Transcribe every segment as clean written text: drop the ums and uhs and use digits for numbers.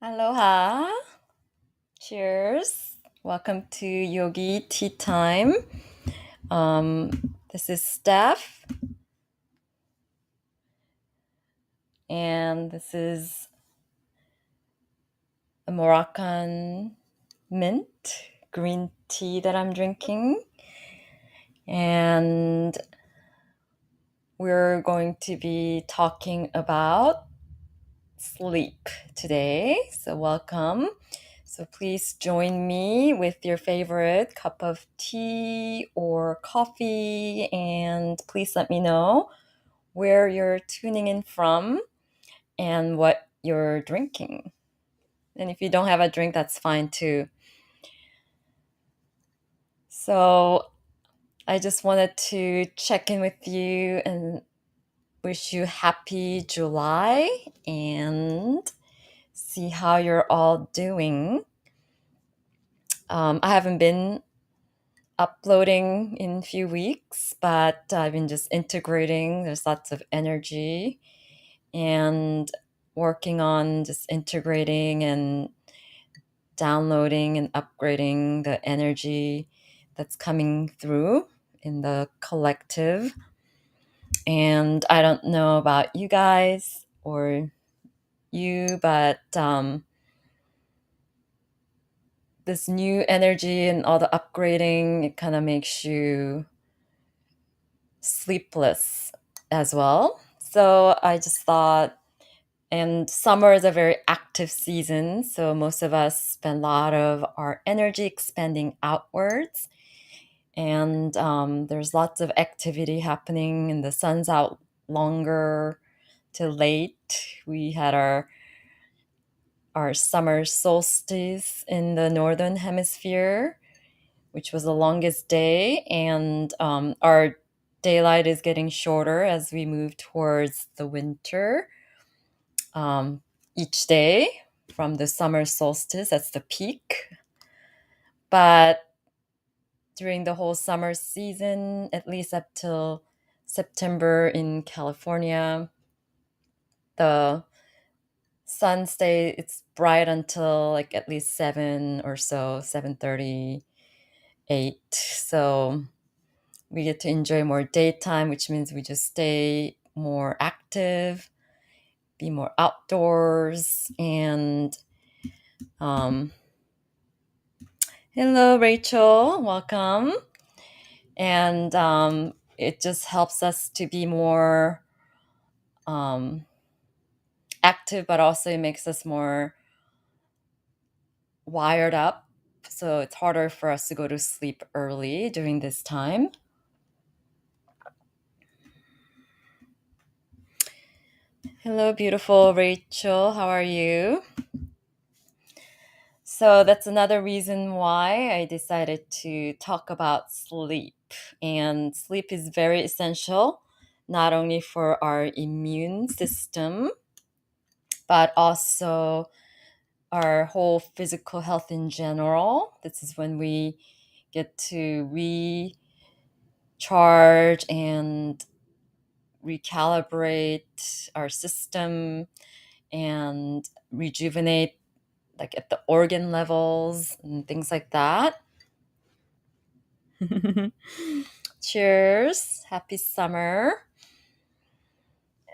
Aloha. Cheers. Welcome to Yogi Tea Time. This is Steph, and this is a Moroccan mint green tea that I'm drinking. And we're going to be talking about sleep today. So, welcome. So please join me with your favorite cup of tea or coffee, and please let me know where you're tuning in from and what you're drinking. And if you don't have a drink, that's fine too. So I just wanted to check in with you and wish you happy July and see how you're all doing. I haven't been uploading in a few weeks, but I've been just integrating. There's lots of energy and working on just integrating and downloading and upgrading the energy that's coming through in the collective. And I don't know about you guys or you, but this new energy and all the upgrading, it kind of makes you sleepless as well. So I just thought, and summer is a very active season. So most of us spend a lot of our energy expanding outwards. And there's lots of activity happening, and the sun's out longer till late. We had our summer solstice in the northern hemisphere, which was the longest day, and our daylight is getting shorter as we move towards the winter. Each day from the summer solstice, that's the peak. But during the whole summer season, at least up till September in California, the sun stays it's bright until like at least 7 or so, 7:38. So we get to enjoy more daytime, which means we just stay more active, be more outdoors. And hello, Rachel, welcome. And it just helps us to be more active, but also it makes us more wired up. So it's harder for us to go to sleep early during this time. Hello, beautiful Rachel. How are you? So that's another reason why I decided to talk about sleep. And sleep is very essential, not only for our immune system, but also our whole physical health in general. This is when we get to recharge and recalibrate our system and rejuvenate, like at the organ levels and things like that. Cheers. Happy summer.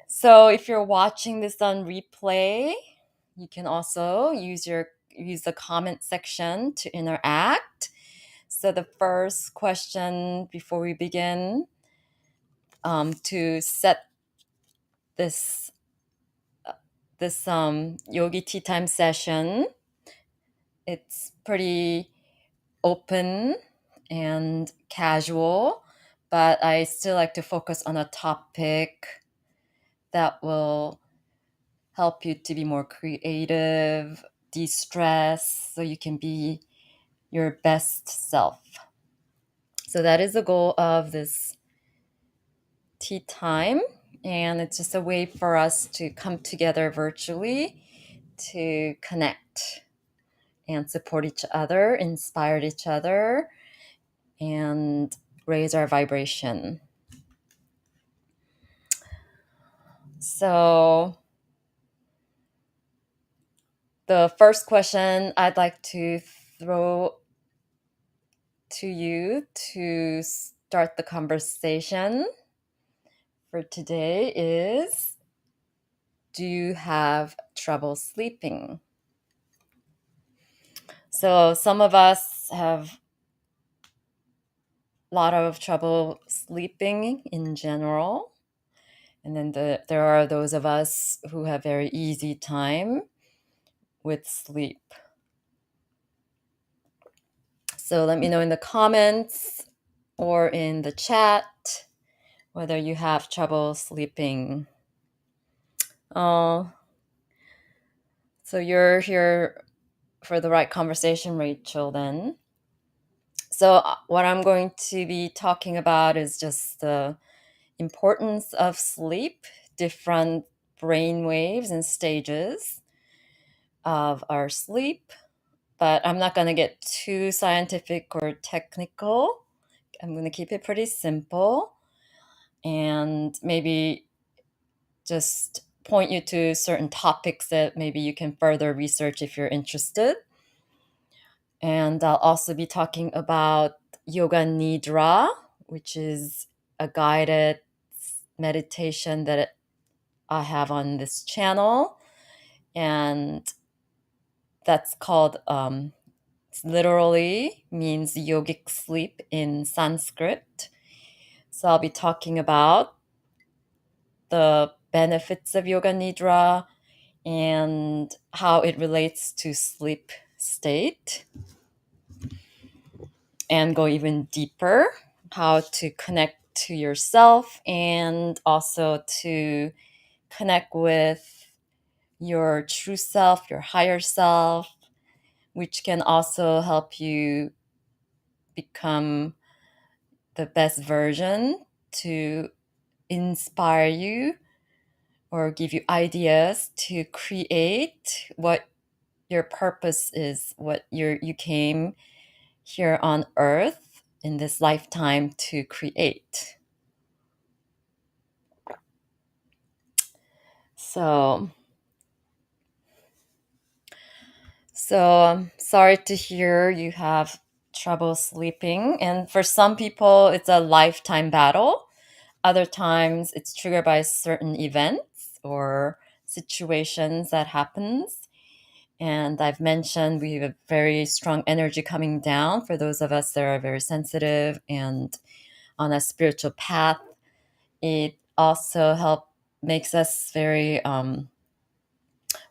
So if you're watching this on replay, you can also use the comment section to interact. So the first question before we begin, to set this yogi tea time session, it's pretty open and casual, but I still like to focus on a topic that will help you to be more creative, de-stress, so you can be your best self. So that is the goal of this tea time. And it's just a way for us to come together virtually to connect and support each other, inspire each other, and raise our vibration. So the first question I'd like to throw to you to start the conversation for today is, do you have trouble sleeping? So some of us have a lot of trouble sleeping in general. And then there are those of us who have very easy time with sleep. So let me know in the comments or in the chat whether you have trouble sleeping. Oh, so you're here for the right conversation, Rachel, then. So what I'm going to be talking about is just the importance of sleep, different brain waves and stages of our sleep. But I'm not going to get too scientific or technical. I'm going to keep it pretty simple and maybe just point you to certain topics that maybe you can further research if you're interested. And I'll also be talking about Yoga Nidra, which is a guided meditation that I have on this channel. And that's called, literally means yogic sleep in Sanskrit. So I'll be talking about the benefits of Yoga Nidra and how it relates to sleep state, and go even deeper, how to connect to yourself and also to connect with your true self, your higher self, which can also help you become the best version, to inspire you or give you ideas to create what your purpose is, what you came here on earth in this lifetime to create. So I'm sorry to hear you have trouble sleeping. And for some people, it's a lifetime battle. Other times, it's triggered by certain events or situations that happens. And I've mentioned we have a very strong energy coming down for those of us that are very sensitive and on a spiritual path. It also makes us very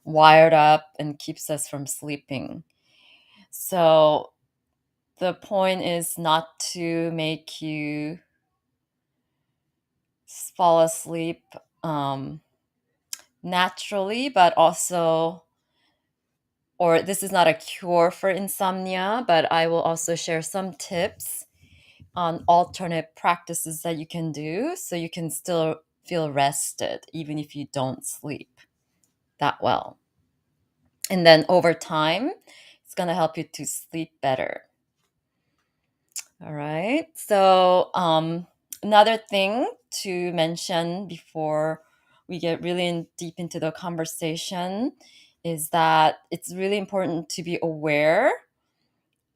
wired up and keeps us from sleeping. So the point is not to make you fall asleep naturally, but also, or this is not a cure for insomnia, but I will also share some tips on alternate practices that you can do so you can still feel rested even if you don't sleep that well. And then over time, it's going to help you to sleep better. All right. So another thing to mention before we get really deep into the conversation is that it's really important to be aware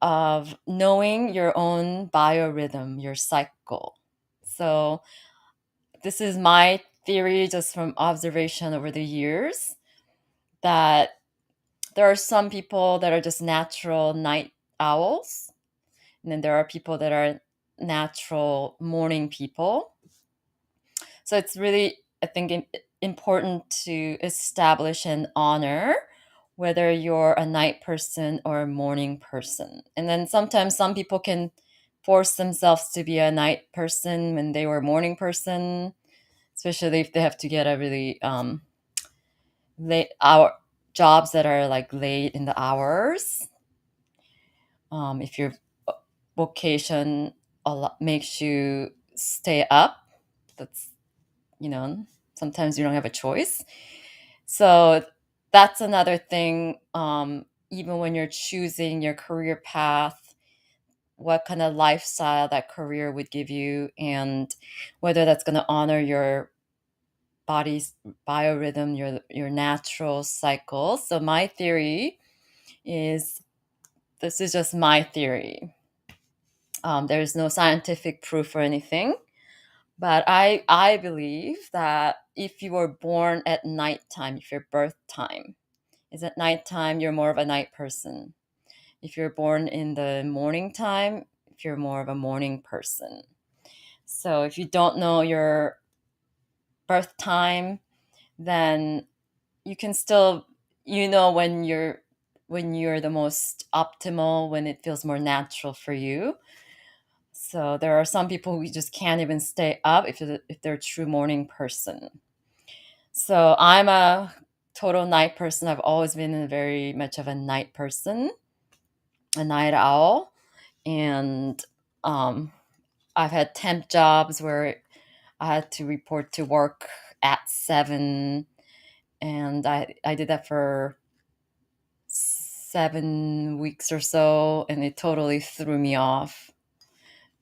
of knowing your own biorhythm, your cycle. So this is my theory just from observation over the years, that there are some people that are just natural night owls, and then there are people that are natural morning people. So it's really, I think, important to establish and honor whether you're a night person or a morning person. And then sometimes some people can force themselves to be a night person when they were a morning person, especially if they have to get a really late hour jobs that are like late in the hours. If your vocation makes you stay up, that's, sometimes you don't have a choice. So that's another thing. Even when you're choosing your career path, what kind of lifestyle that career would give you, and whether that's going to honor your body's biorhythm, your natural cycle. So my theory is, this is just my theory. There's no scientific proof or anything, but I believe that if you were born at nighttime, if your birth time is at nighttime, you're more of a night person. If you're born in the morning time, if you're more of a morning person. So if you don't know your birth time, then you can still, when you're the most optimal, when it feels more natural for you. So there are some people who just can't even stay up if they're a true morning person. So I'm a total night person. I've always been very much of a night person, a night owl. And um, I've had temp jobs where I had to report to work at 7, and I did that for 7 weeks or so, and it totally threw me off.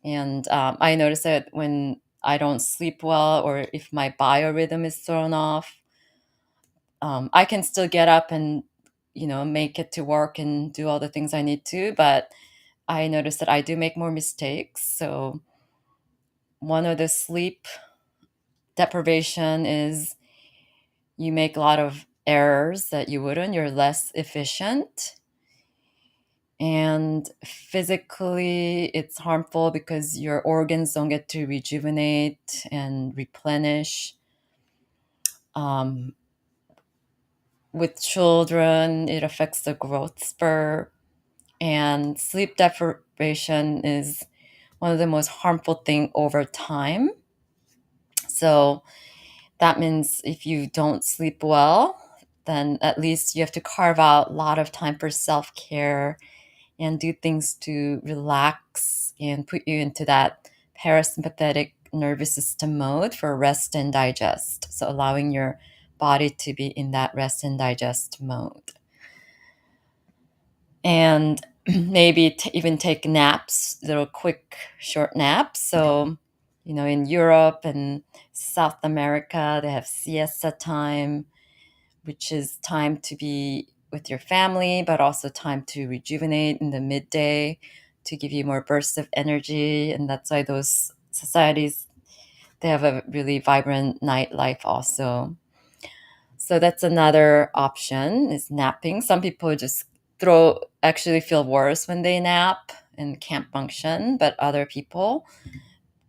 And I noticed that when I don't sleep well, or if my biorhythm is thrown off, I can still get up and make it to work and do all the things I need to, but I noticed that I do make more mistakes. So one of the sleep deprivation is you make a lot of errors that you wouldn't. You're less efficient. And physically, it's harmful because your organs don't get to rejuvenate and replenish. Um, with children, it affects the growth spurt. And sleep deprivation is one of the most harmful thing over time. So that means if you don't sleep well, then at least you have to carve out a lot of time for self-care and do things to relax and put you into that parasympathetic nervous system mode for rest and digest. So allowing your body to be in that rest and digest mode. And maybe even take naps, little quick short naps. So, in Europe and South America, they have siesta time, which is time to be with your family, but also time to rejuvenate in the midday to give you more bursts of energy. And that's why those societies, they have a really vibrant nightlife also. So that's another option, is napping. Some people just actually feel worse when they nap and can't function, but other people,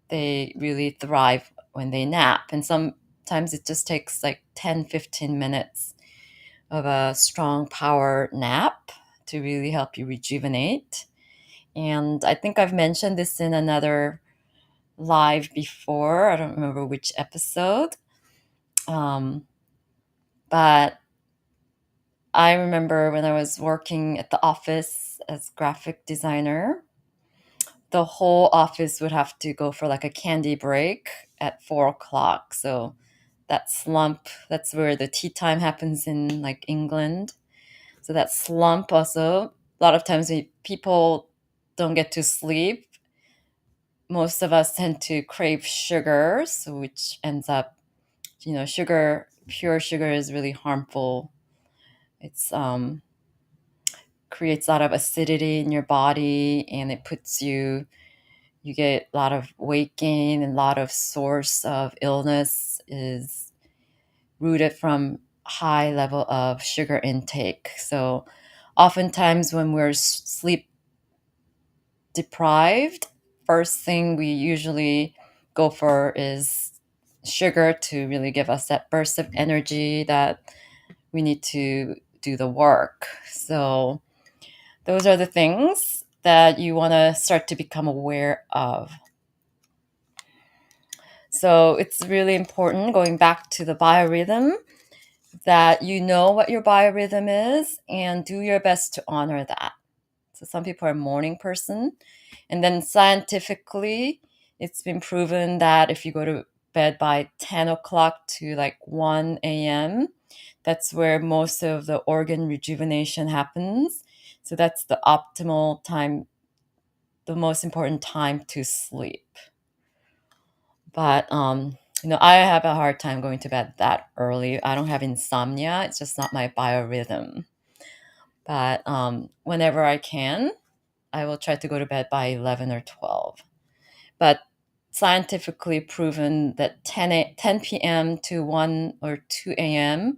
they really thrive when they nap. And sometimes it just takes like 10-15 minutes of a strong power nap to really help you rejuvenate. And I think I've mentioned this in another live before. I don't remember which episode. But I remember when I was working at the office as graphic designer, the whole office would have to go for like a candy break at 4 o'clock. So that slump, that's where the tea time happens in like England. So that slump also, a lot of times when people don't get to sleep, most of us tend to crave sugar, so which ends up, pure sugar is really harmful. It's creates a lot of acidity in your body, and it puts you get a lot of weight gain, and a lot of source of illness is rooted from high level of sugar intake. So oftentimes when we're sleep deprived, first thing we usually go for is sugar to really give us that burst of energy that we need to do the work. So those are the things that you want to start to become aware of. So it's really important, going back to the biorhythm, that you know what your biorhythm is and do your best to honor that. So some people are a morning person. And then scientifically, it's been proven that if you go to bed by 10 o'clock to like 1 a.m., that's where most of the organ rejuvenation happens. So that's the optimal time, the most important time to sleep. But I have a hard time going to bed that early. I don't have insomnia. It's just not my biorhythm. But whenever I can, I will try to go to bed by 11 or 12. But scientifically proven that 10 p.m. to 1 or 2 a.m.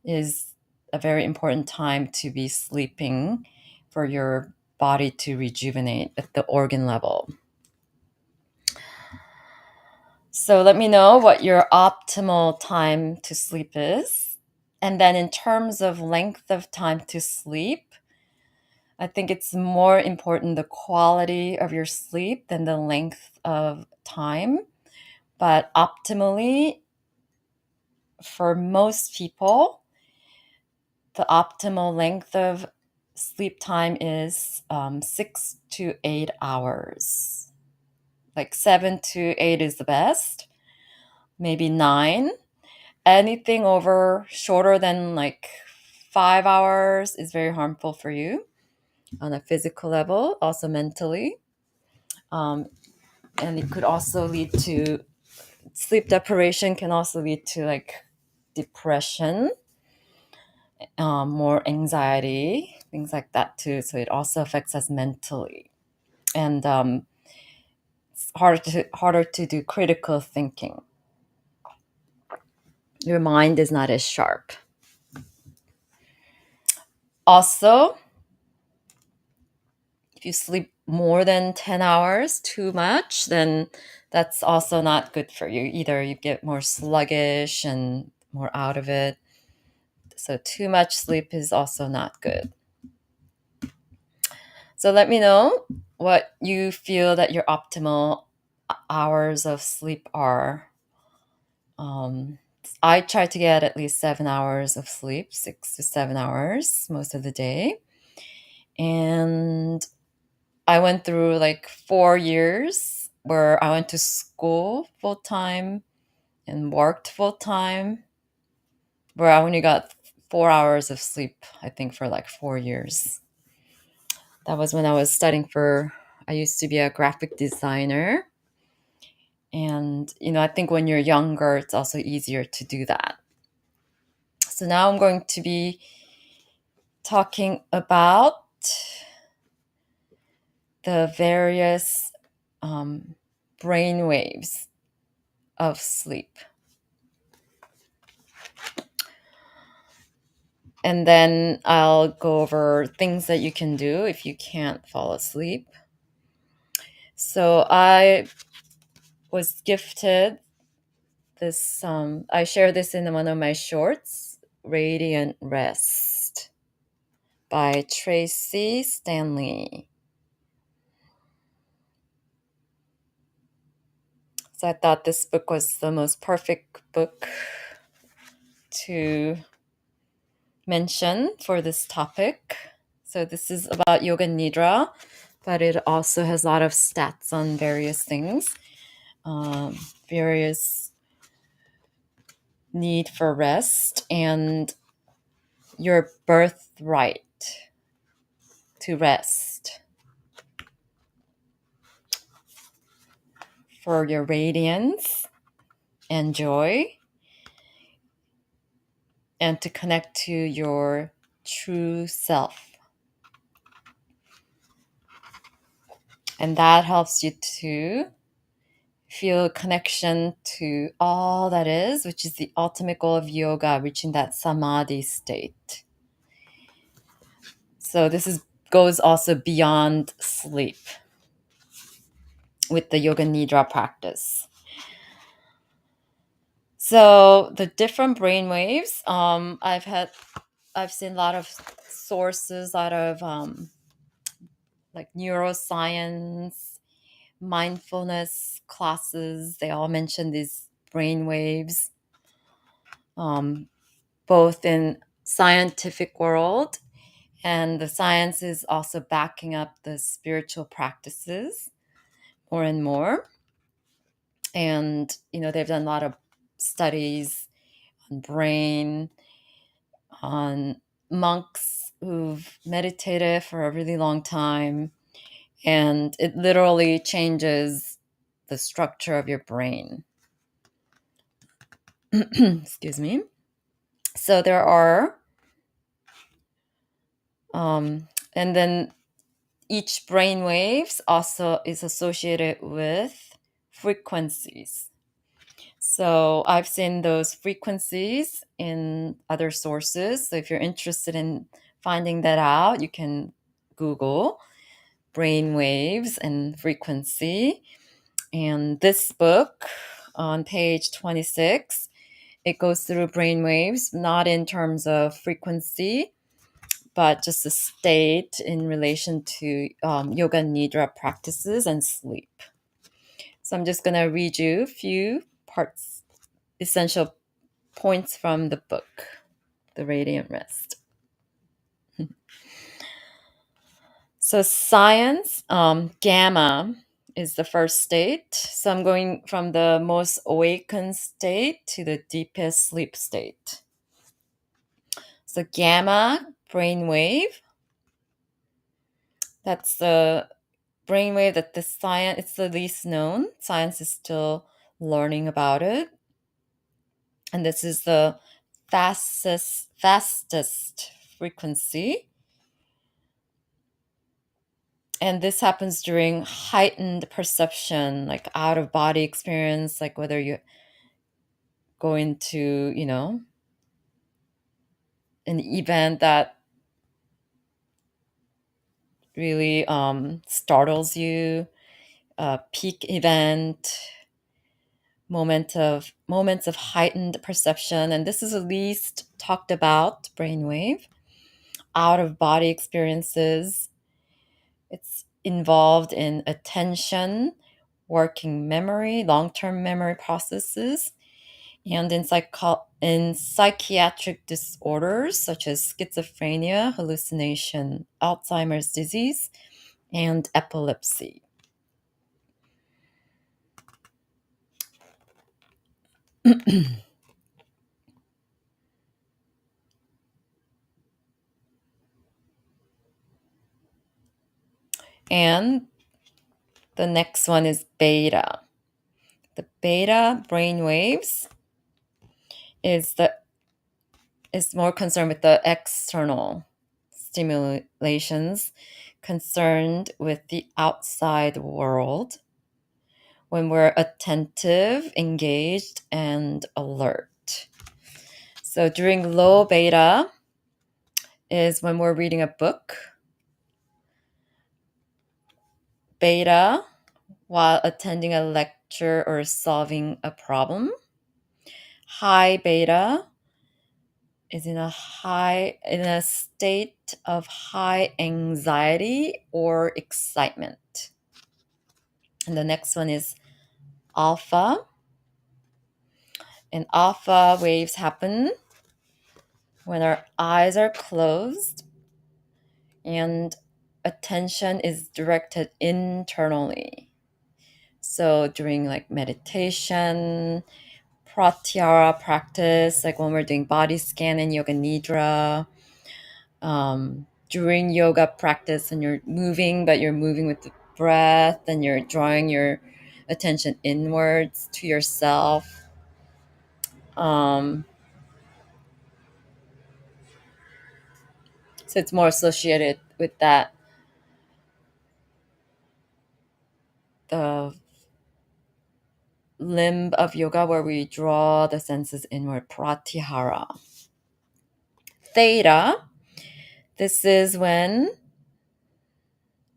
is a very important time to be sleeping for your body to rejuvenate at the organ level. So let me know what your optimal time to sleep is. And then in terms of length of time to sleep, I think it's more important the quality of your sleep than the length of time. But optimally, for most people, the optimal length of sleep time is 6 to 8 hours. Like 7 to 8 is the best, maybe 9. Anything over shorter than like 5 hours is very harmful for you on a physical level, also mentally. And it could also lead to sleep deprivation, can also lead to like depression, more anxiety, things like that too. So it also affects us mentally. And it's harder to do critical thinking. Your mind is not as sharp. Also, if you sleep more than 10 hours too much, then that's also not good for you. Either you get more sluggish and more out of it. So too much sleep is also not good. So let me know what you feel that your optimal hours of sleep are. I try to get at least 7 hours of sleep, 6 to 7 hours most of the day. And I went through like 4 years where I went to school full time and worked full time, where I only got 4 hours of sleep, I think, for like 4 years. That was when I was studying I used to be a graphic designer. And, I think when you're younger, it's also easier to do that. So now I'm going to be talking about the various brain waves of sleep. And then I'll go over things that you can do if you can't fall asleep. So I was gifted this, I share this in one of my shorts, Radiant Rest by Tracee Stanley. So I thought this book was the most perfect book to mention for this topic. So this is about yoga nidra, but it also has a lot of stats on various things, various need for rest, and your birthright to rest for your radiance and joy, and to connect to your true self. And that helps you to feel a connection to all that is, which is the ultimate goal of yoga, reaching that samadhi state. So goes also beyond sleep with the yoga nidra practice. So the different brain waves, I've seen a lot of sources, a lot of like neuroscience, mindfulness classes. They all mention these brain waves, both in scientific world, and the science is also backing up the spiritual practices more and more. And they've done a lot of studies on brain, on monks who've meditated for a really long time, and it literally changes the structure of your brain. Excuse me. So there are, and then each brain waves also is associated with frequencies. So I've seen those frequencies in other sources. So if you're interested in finding that out, you can Google brain waves and frequency. And this book on page 26, it goes through brain waves, not in terms of frequency, but just a state in relation to yoga nidra practices and sleep. So I'm just going to read you a few parts, essential points from the book, The Radiant Rest. So science, gamma is the first state. So I'm going from the most awakened state to the deepest sleep state. So gamma brainwave, that's the brainwave that the science, it's the least known. Science is still learning about it. And this is the fastest frequency. And this happens during heightened perception, like out of body experience, like whether you go into, an event that really startles you, a peak event, moments of heightened perception. And this is the least talked about brainwave. Out of body experiences, it's involved in attention, working memory, long-term memory processes, and in psychiatric disorders such as schizophrenia, hallucination, Alzheimer's disease, and epilepsy. And the next one is beta. The beta brainwaves is more concerned with the external stimulations, concerned with the outside world when we're attentive, engaged, and alert. So during low beta is when we're reading a book. Beta while attending a lecture or solving a problem. High beta is in a state of high anxiety or excitement. And the next one is alpha. And alpha waves happen when our eyes are closed and attention is directed internally. So during like meditation, pratyahara practice, like when we're doing body scan and yoga nidra, during yoga practice and you're moving, but you're moving with the breath and you're drawing your attention inwards to yourself. So it's more associated with that, the limb of yoga where we draw the senses inward, pratyahara. Theta, this is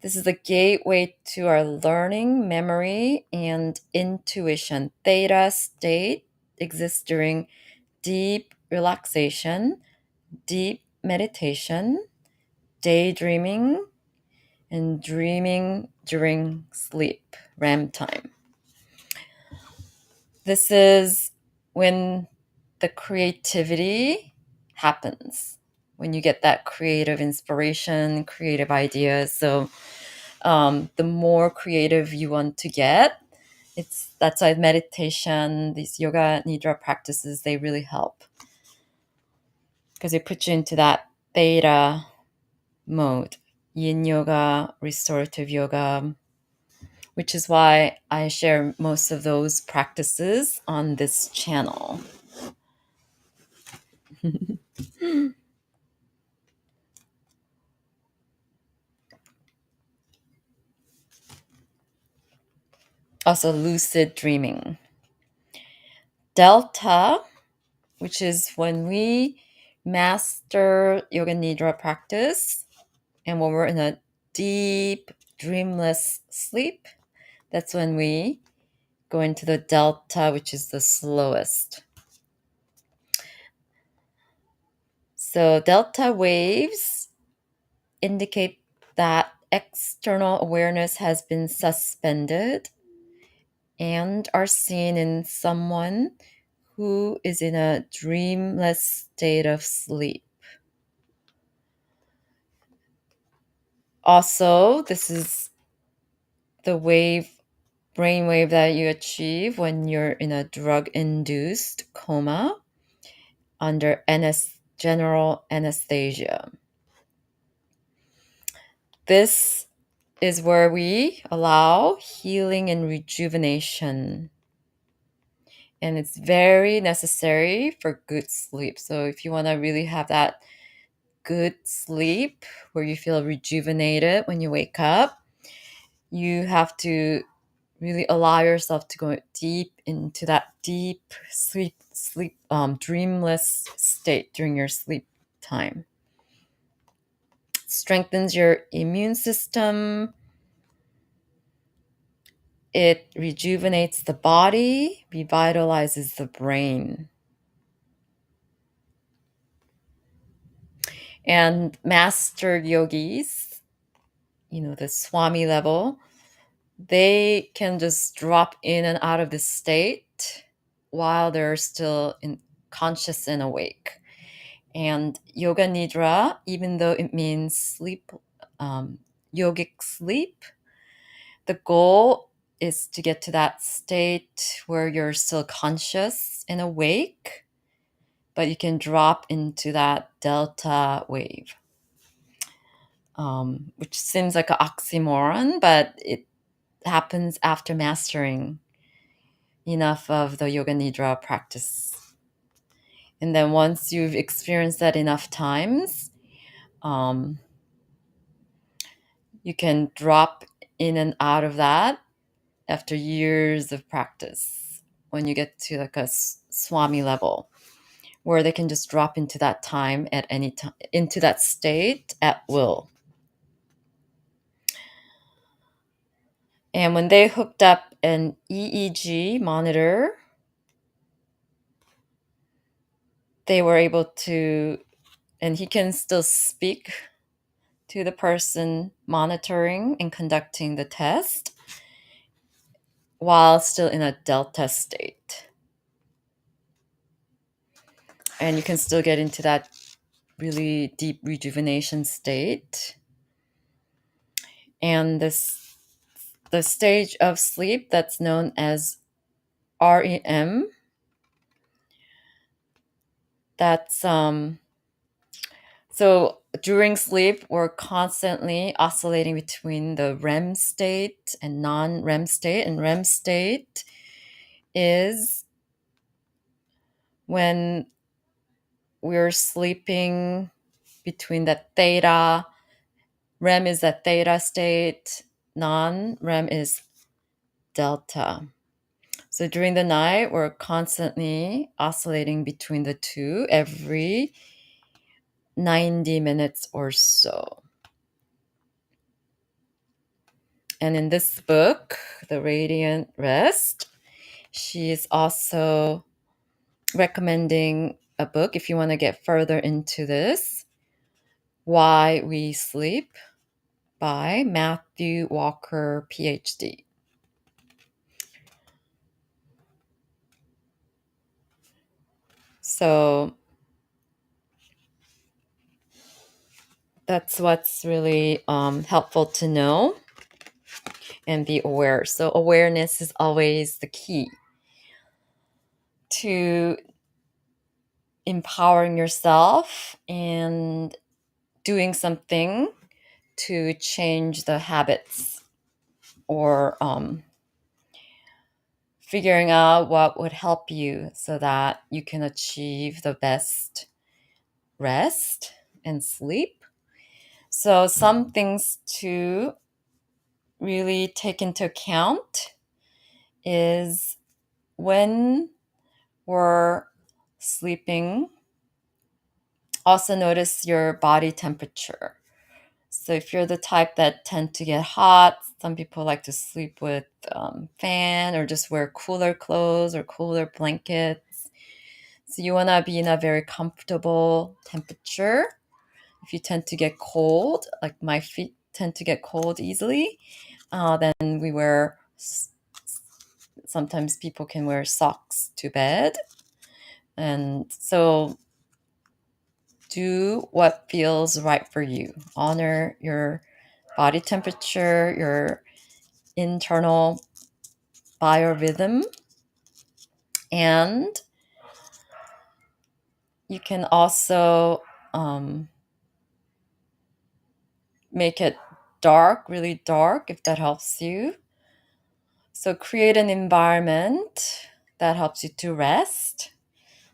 the gateway to our learning, memory, and intuition. Theta state exists during deep relaxation, deep meditation, daydreaming, and dreaming during sleep, REM time. This is when the creativity happens, when you get that creative inspiration, creative ideas. So the more creative you want to get, that's why meditation, these yoga nidra practices, they really help because they put you into that theta mode, yin yoga, restorative yoga, which is why I share most of those practices on this channel. Also, lucid dreaming. Delta, which is when we master Yoga Nidra practice and when we're in a deep, dreamless sleep, that's when we go into the delta, which is the slowest. So delta waves indicate that external awareness has been suspended and are seen in someone who is in a dreamless state of sleep. Also, this is the brainwave that you achieve when you're in a drug-induced coma under general anesthesia. This is where we allow healing and rejuvenation. And it's very necessary for good sleep. So if you want to really have that good sleep where you feel rejuvenated when you wake up, you have to really allow yourself to go deep into that deep dreamless state during your sleep time. Strengthens your immune system. It rejuvenates the body, revitalizes the brain. And master yogis, the Swami level, they can just drop in and out of this state while they're still conscious and awake. And Yoga Nidra, even though it means sleep, yogic sleep, the goal is to get to that state where you're still conscious and awake, but you can drop into that delta wave, which seems like an oxymoron, but it happens after mastering enough of the Yoga Nidra practice. And then once you've experienced that enough times, you can drop in and out of that after years of practice when you get to like a Swami level, where they can just drop into that time at any time, into that state at will. And when they hooked up an EEG monitor, they were able to, and he can still speak to the person monitoring and conducting the test while still in a delta state. And you can still get into that really deep rejuvenation state. And the stage of sleep that's known as REM, that's so during sleep we're constantly oscillating between the REM state and non-REM state. And REM state is when we're sleeping between that theta. REM is that theta state, non-REM is delta. So during the night, we're constantly oscillating between the two every 90 minutes or so. And in this book, The Radiant Rest, she is also recommending a book if you want to get further into this, Why We Sleep by Matthew Walker, PhD. So that's what's really helpful to know and be aware. So awareness is always the key to empowering yourself and doing something to change the habits, or figuring out what would help you so that you can achieve the best rest and sleep. So some things to really take into account is when we're sleeping, also notice your body temperature. So if you're the type that tend to get hot, some people like to sleep with fan or just wear cooler clothes or cooler blankets. So you want to be in a very comfortable temperature. If you tend to get cold, like my feet tend to get cold easily, then we wear, sometimes people can wear socks to bed. And so do what feels right for you. Honor your body temperature, your internal biorhythm, and you can also make it dark, really dark, if that helps you. So create an environment that helps you to rest.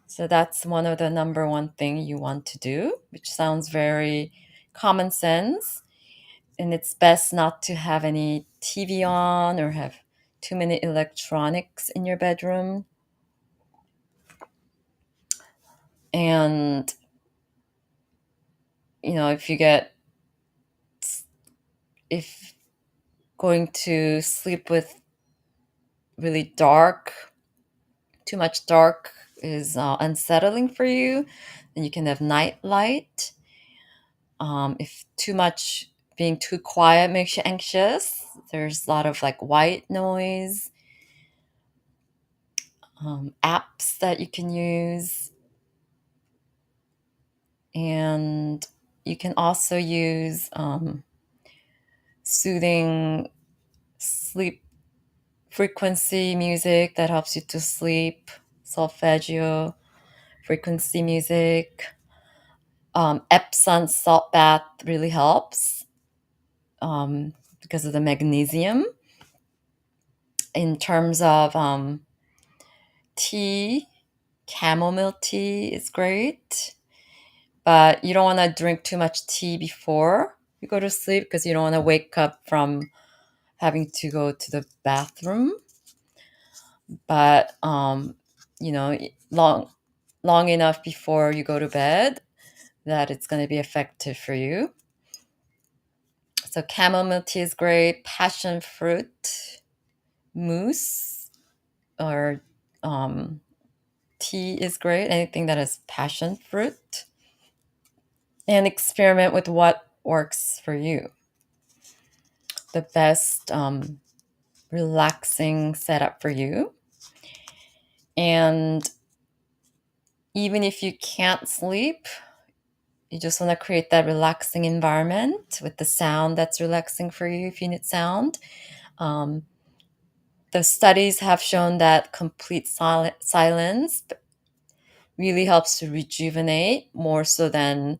So that's one of the number one thing you want to do, which sounds very common sense. And it's best not to have any TV on or have too many electronics in your bedroom. And, you know, if going to sleep with really dark, too much dark is unsettling for you, then you can have night light. If too much being too quiet makes you anxious, there's a lot of like white noise apps that you can use. And you can also use soothing sleep frequency music that helps you to sleep, solfeggio frequency music. Epsom salt bath really helps because of the magnesium. In terms of tea, chamomile tea is great, but you don't want to drink too much tea before you go to sleep because you don't want to wake up from having to go to the bathroom. But you know, long enough before you go to bed that it's going to be effective for you. So chamomile tea is great. Passion fruit mousse or tea is great. Anything that has passion fruit. And experiment with what works for you. The best relaxing setup for you. And even if you can't sleep, you just want to create that relaxing environment with the sound that's relaxing for you if you need sound. Um, the studies have shown that complete silence really helps to rejuvenate more so than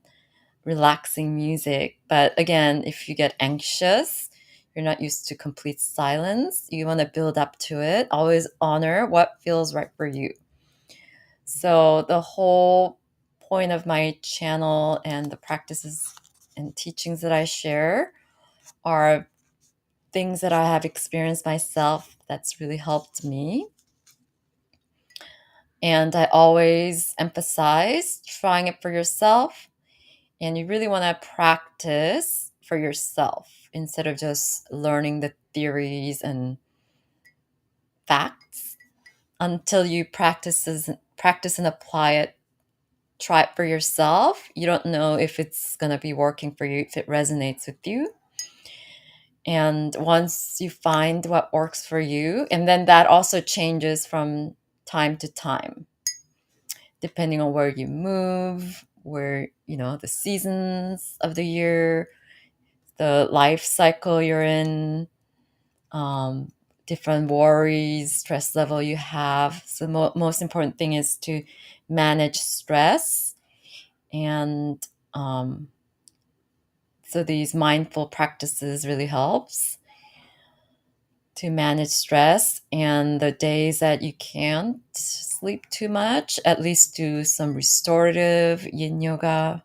relaxing music. But again, if you get anxious, you're not used to complete silence, you want to build up to it. Always honor what feels right for you. So the whole point of my channel and the practices and teachings that I share are things that I have experienced myself that's really helped me. And I always emphasize trying it for yourself. And you really want to practice for yourself instead of just learning the theories and facts. Until you practice and apply it, try it for yourself, you don't know if it's going to be working for you, if it resonates with you. And once you find what works for you, and then that also changes from time to time, depending on where you move, where, you know, the seasons of the year, the life cycle you're in, different worries, stress level you have. So most important thing is to manage stress. And so these mindful practices really helps. to manage stress. And the days that you can't sleep too much, at least do some restorative yin yoga,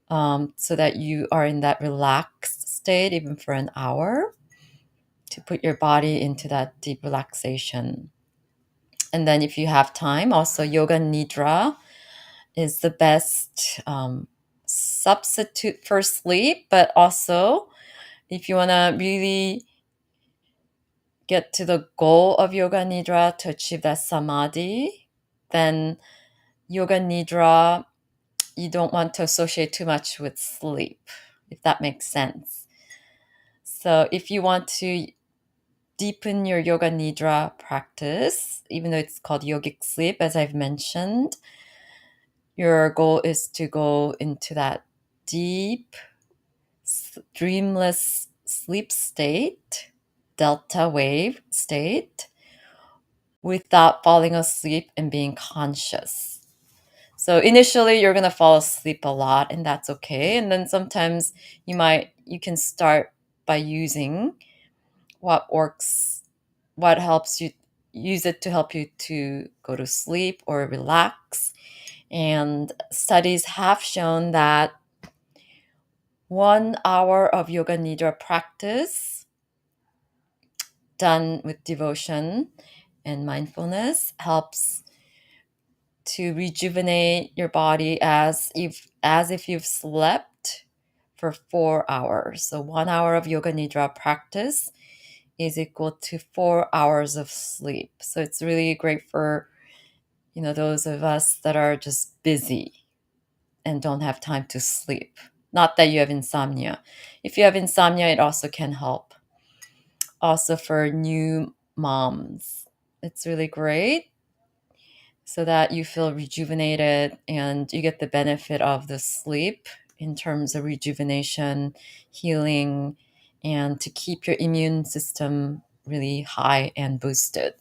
so that you are in that relaxed state even for an hour, to put your body into that deep relaxation. And then if you have time, also yoga nidra is the best substitute for sleep. But also, if you want to really get to the goal of yoga nidra, to achieve that samadhi, then yoga nidra, you don't want to associate too much with sleep, if that makes sense. So if you want to deepen your yoga nidra practice, even though it's called yogic sleep, as I've mentioned, your goal is to go into that deep, dreamless sleep state, delta wave state, without falling asleep and being conscious. So initially you're going to fall asleep a lot, and that's okay. And then sometimes you can start by using what works, what helps you, use it to help you to go to sleep or relax. And studies have shown that 1 hour of yoga nidra practice done with devotion and mindfulness helps to rejuvenate your body as if you've slept for 4 hours. So 1 hour of yoga nidra practice is equal to 4 hours of sleep. So it's really great for those of us that are just busy and don't have time to sleep. Not that you have insomnia. If you have insomnia, it also can help. Also for new moms, it's really great, so that you feel rejuvenated and you get the benefit of the sleep in terms of rejuvenation, healing, and to keep your immune system really high and boosted.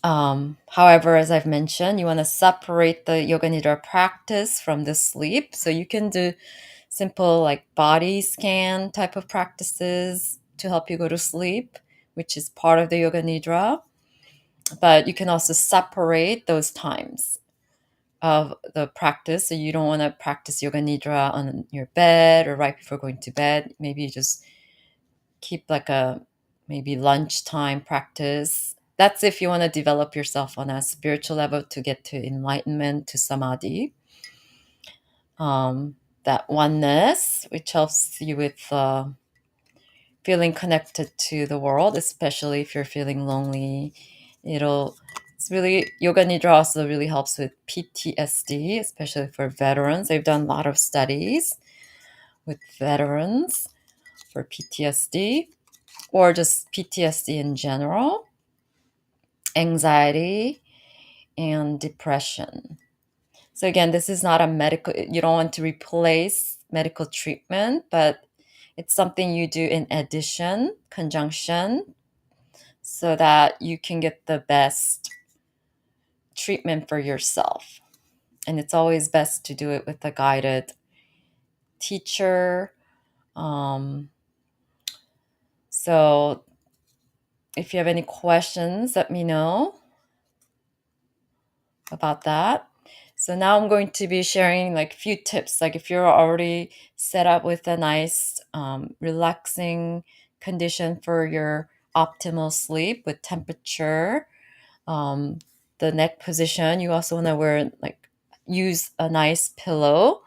However, as I've mentioned, you want to separate the yoga nidra practice from the sleep. So you can do simple like body scan type of practices to help you go to sleep, which is part of the yoga nidra. But you can also separate those times of the practice. So you don't want to practice yoga nidra on your bed or right before going to bed. Maybe you just keep like a maybe lunchtime practice. That's if you want to develop yourself on a spiritual level to get to enlightenment, to samadhi. That oneness, which helps you with feeling connected to the world, especially if you're feeling lonely. It's really, yoga nidra also really helps with PTSD, especially for veterans. They've done a lot of studies with veterans for PTSD, or just PTSD in general, anxiety, and depression. So again, this is not a medical, you don't want to replace medical treatment, but it's something you do in addition, conjunction, so that you can get the best treatment for yourself. And it's always best to do it with a guided teacher. So if you have any questions, let me know about that. So now I'm going to be sharing like a few tips. Like if you're already set up with a nice relaxing condition for your optimal sleep with temperature, the neck position, you also want to use a nice pillow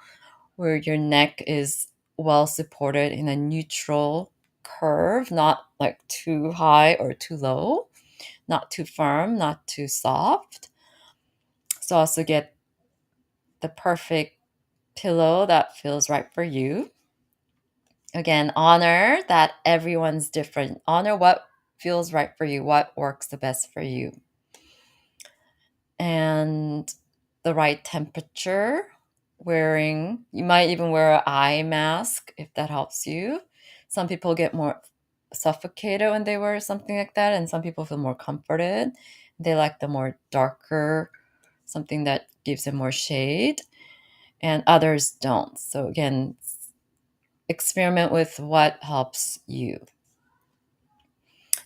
where your neck is well supported in a neutral curve, not like too high or too low, not too firm, not too soft. So also get the perfect pillow that feels right for you. Again, honor that everyone's different. Honor what feels right for you, what works the best for you. And the right temperature. You might even wear an eye mask if that helps you. Some people get more suffocated when they wear something like that, and some people feel more comforted. They like the more darker, something that gives them more shade, and others don't. So again, experiment with what helps you.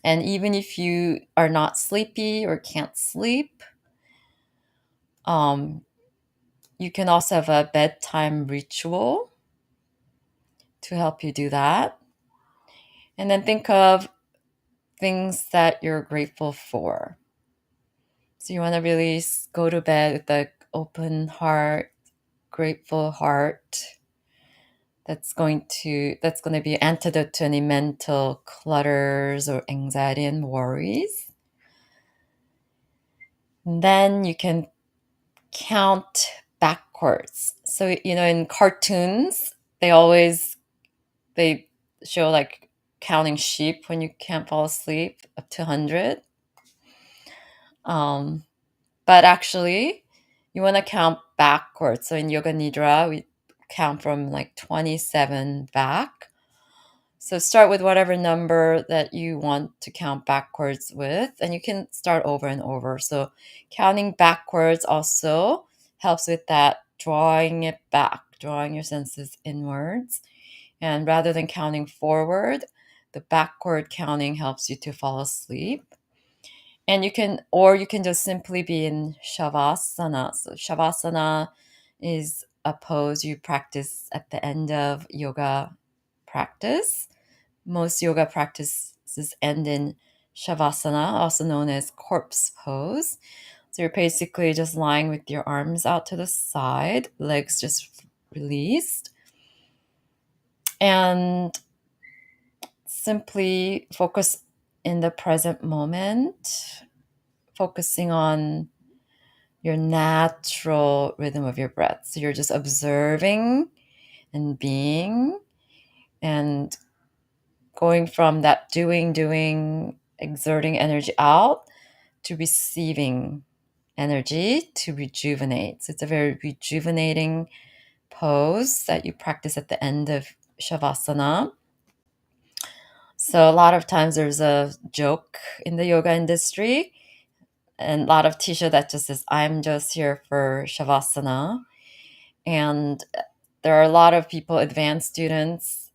And even if you are not sleepy or can't sleep, you can also have a bedtime ritual to help you do that. And then think of things that you're grateful for. So you want to really go to bed with an open heart, grateful heart. That's going to be antidote to any mental clutters or anxiety and worries. And then you can count backwards. So in cartoons, they show like counting sheep when you can't fall asleep up to 100. But actually, you want to count backwards. So in Yoga Nidra, we count from like 27 back. So start with whatever number that you want to count backwards with, and you can start over and over. So counting backwards also helps with that drawing it back, drawing your senses inwards. And rather than counting forward, the backward counting helps you to fall asleep. And you can just simply be in Shavasana. So Shavasana is a pose you practice at the end of yoga practice. Most yoga practices end in Shavasana, also known as corpse pose. So you're basically just lying with your arms out to the side, legs just released, and simply focus in the present moment, focusing on your natural rhythm of your breath. So you're just observing and being and going from that doing, exerting energy out to receiving energy to rejuvenate. So it's a very rejuvenating pose that you practice at the end of Shavasana. So a lot of times there's a joke in the yoga industry and a lot of t-shirt that just says, I'm just here for Shavasana. And there are a lot of people, advanced students,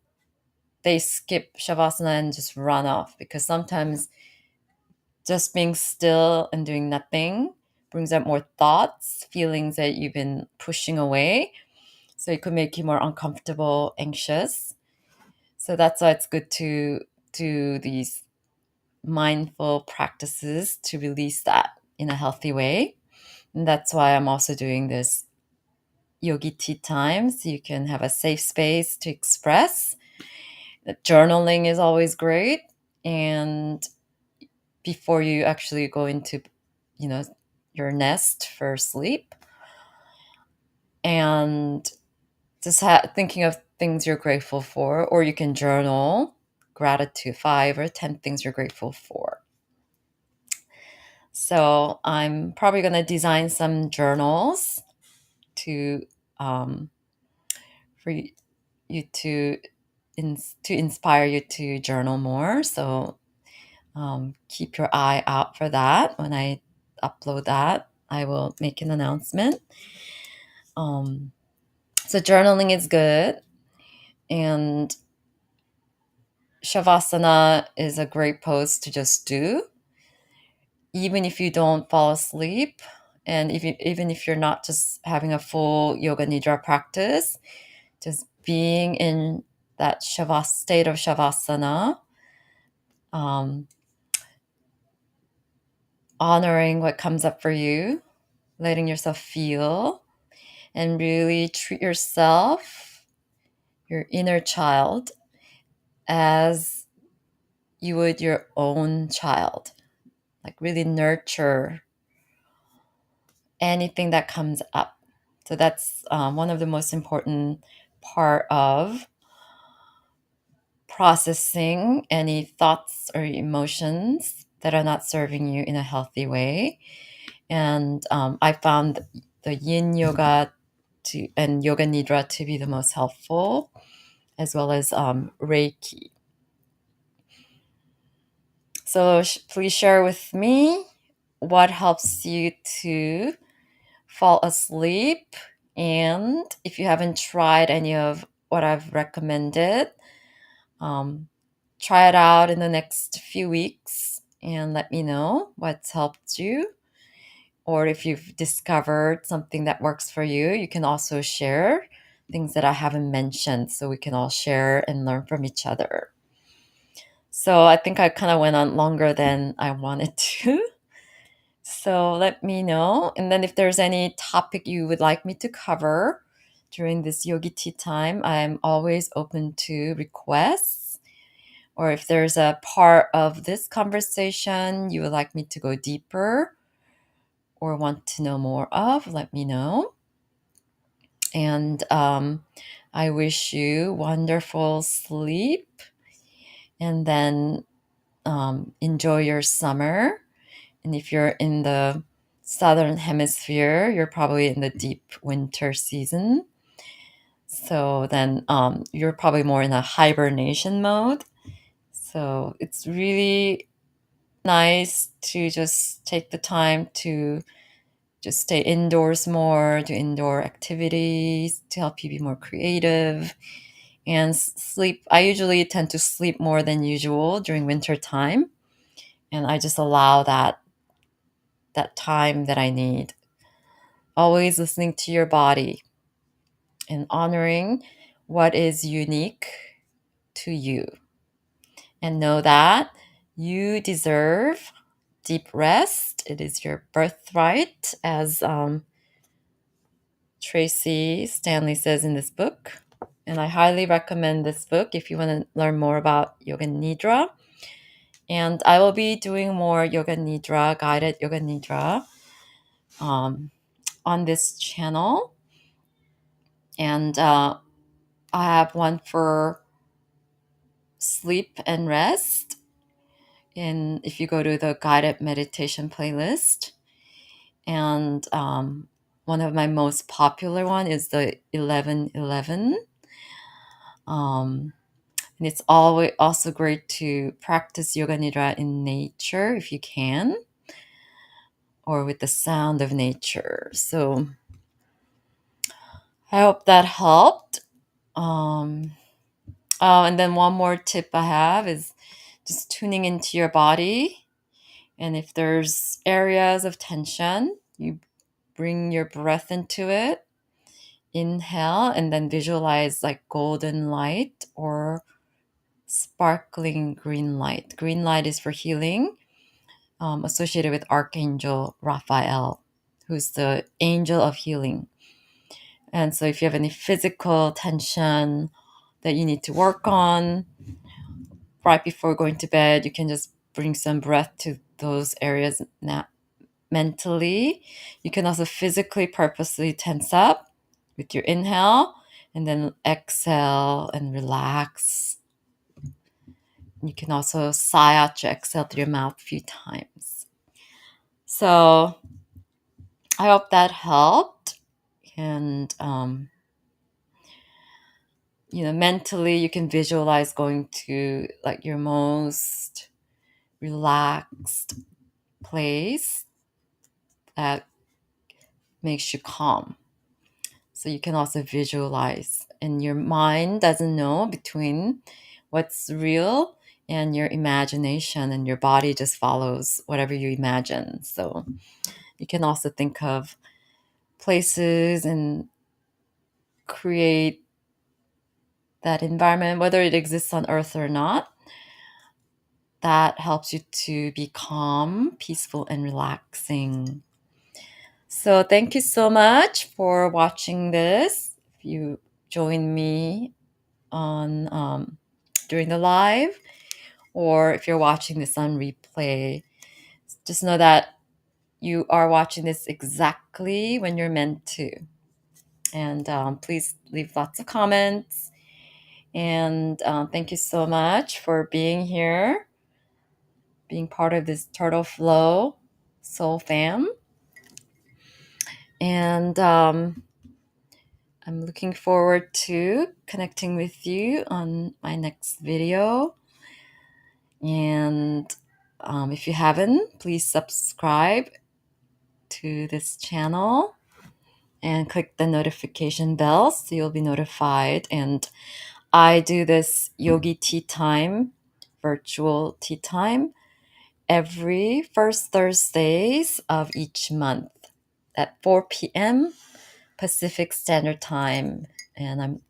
they skip Shavasana and just run off because sometimes just being still and doing nothing brings up more thoughts, feelings that you've been pushing away. So it could make you more uncomfortable, anxious. So that's why it's good to do these mindful practices to release that in a healthy way. And that's why I'm also doing this Yogi Tea Time, so you can have a safe space to express. Journaling is always great. And before you actually go into, you know, your nest for sleep, and just thinking of things you're grateful for, or you can journal gratitude, 5 or 10 things you're grateful for. So I'm probably going to design some journals to for you to inspire you to journal more. So keep your eye out for that. When I upload that, I will make an announcement. So journaling is good, and Shavasana is a great pose to just do, even if you don't fall asleep, and even if you're not just having a full yoga nidra practice, just being in that state of Shavasana, honoring what comes up for you, letting yourself feel, and really treat yourself, your inner child, as you would your own child. Like really nurture anything that comes up. So that's one of the most important part of processing any thoughts or emotions that are not serving you in a healthy way. And I found the yin yoga and yoga nidra to be the most helpful, as well as Reiki. So please share with me what helps you to fall asleep. And if you haven't tried any of what I've recommended, try it out in the next few weeks and let me know what's helped you. Or if you've discovered something that works for you, you can also share things that I haven't mentioned so we can all share and learn from each other. So I think I kind of went on longer than I wanted to. So let me know. And then if there's any topic you would like me to cover during this Yogi Tea Time, I'm always open to requests. Or if there's a part of this conversation you would like me to go deeper or want to know more of, let me know. And I wish you wonderful sleep. And then enjoy your summer. And if you're in the southern hemisphere, you're probably in the deep winter season. So then you're probably more in a hibernation mode. So it's really nice to just take the time to just stay indoors more, do indoor activities to help you be more creative and sleep. I usually tend to sleep more than usual during winter time, and I just allow that time that I need. Always listening to your body and honoring what is unique to you. And know that you deserve deep rest. It is your birthright, as Tracee Stanley says in this book. And I highly recommend this book if you want to learn more about Yoga Nidra. And I will be doing more Yoga Nidra, guided Yoga Nidra on this channel. And I have one for sleep and rest. And if you go to the guided meditation playlist, and one of my most popular one is the 1111. And it's always also great to practice Yoga Nidra in nature if you can, or with the sound of nature. So I hope that helped. And then one more tip I have is just tuning into your body. And if there's areas of tension, you bring your breath into it. Inhale and then visualize like golden light or sparkling green light. Green light is for healing, associated with Archangel Raphael, who's the angel of healing. And so if you have any physical tension that you need to work on right before going to bed, you can just bring some breath to those areas mentally. You can also physically purposely tense up with your inhale and then exhale and relax. You can also sigh out your exhale through your mouth a few times. So I hope that helped. And, mentally you can visualize going to like your most relaxed place that makes you calm. So you can also visualize, and your mind doesn't know between what's real and your imagination, and your body just follows whatever you imagine. So you can also think of places and create that environment, whether it exists on Earth or not, that helps you to be calm, peaceful, and relaxing. So thank you so much for watching this. If you join me on during the live, or if you're watching this on replay, just know that you are watching this exactly when you're meant to. And please leave lots of comments. And thank you so much for being here, being part of this Turtle Flow Soul Fam. And I'm looking forward to connecting with you on my next video. And if you haven't, please subscribe to this channel and click the notification bell so you'll be notified. And I do this Yogi Tea Time virtual tea time every first Thursdays of each month at 4 p.m. Pacific Standard Time. And I'm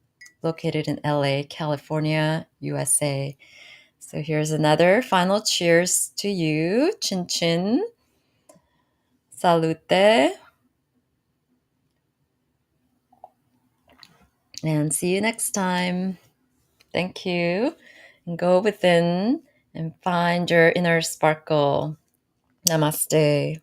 located in LA, California, USA. So here's another final cheers to you. Chin chin. Salute. And see you next time. Thank you. And go within and find your inner sparkle. Namaste.